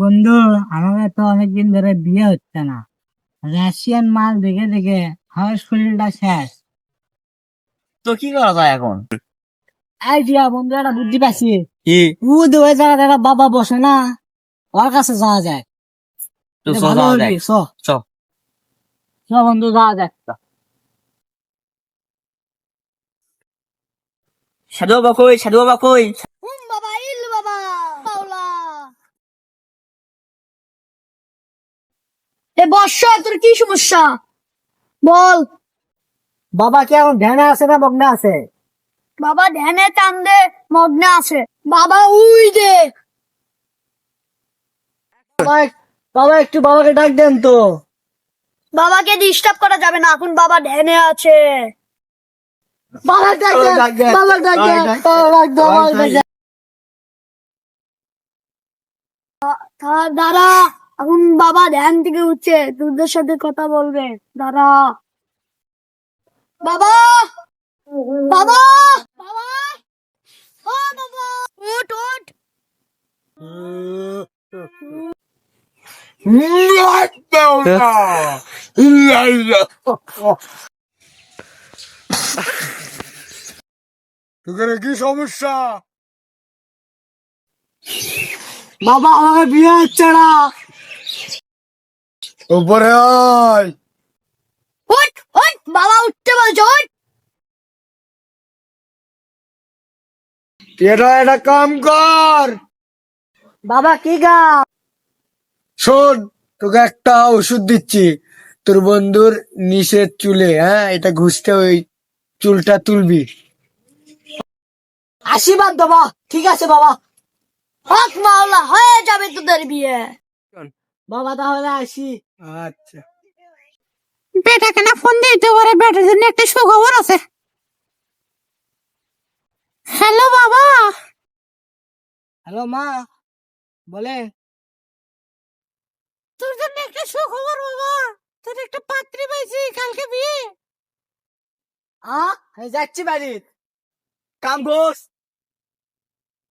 বন্ধু, আমাদের তো অনেকদিন ধরে বিয়ে হচ্ছে না। রাশিয়ান মাল দেখে দেখে আমার শরীরটা শেষ। তো কি করা যায় এখন? আইডিয়া বন্ধু, একটা বুদ্ধি পাইছি। কি? উদ হয়ে যাওয়ার একটা বাবা বসে না, ওর কাছে যাওয়া যায়। তো এটা চ ভালো যাওয়া হবে। যাক। চ চ। চ বন্ধু, যাওয়া যায়। সাধু বাবা কই? সাধু বাবা কই? বাবা ইল বাবা পাওলা। এ বর্ষা, তোর কি সমস্যা বল। বাবা কি এখন ধ্যানে আছে না মগ্নে আছে? বাবা ধ্যানে কান্দে মগ্নে আছে। বাবা উই দে। বাবা, বাবা একটু বাবাকে ডাক দেন তো। বাবাকে ডিস্টার্ব করা যাবে না, এখন বাবা ধ্যানে আছে। বাবা ডাক দেন, বাবা ডাক দেন, বাবা ডাক দেন, বাবা ডাক দেন। দাঁড়া, এখন বাবা ধ্যান থেকে উঠছে, তোদের সাথে কথা বলবে। দাঁড়া বাবা, বাবা, বাবা, ও বাবা, উঠ উঠ। তোদের কি সমস্যা? বাবা আমাকে বিয়ে হচ্ছে না। উপরে আয়। উঠ উঠ, বাবা উঠতে বলছো, উঠ। এটা একটা কাম কর। বাবা কি গা? শোন, তোকে একটা ওষুধ দিচ্ছি। তোর বন্ধুর নিচের চুলে, এটা ঘুষতে ওই চুলটা তুলবি। আশীর্বাদ বাবা, ঠিক আছে বাবা। হক মাওলা, হয়ে যাবে তোদের বিয়ে। বাবা তাহলে আসি। আচ্ছা। বেটাকে না ফোন দিতে পারে, বেটার জন্য একটা সুখবর আছে। হ্যালো বাবা। হ্যালো মা, বলে। তোর জন্য একটা সুখবর বাবা, তোর একটা পাত্রী পাইছি, কালকে বিয়ে। যাচ্ছি বাড়ি, কাম গোস।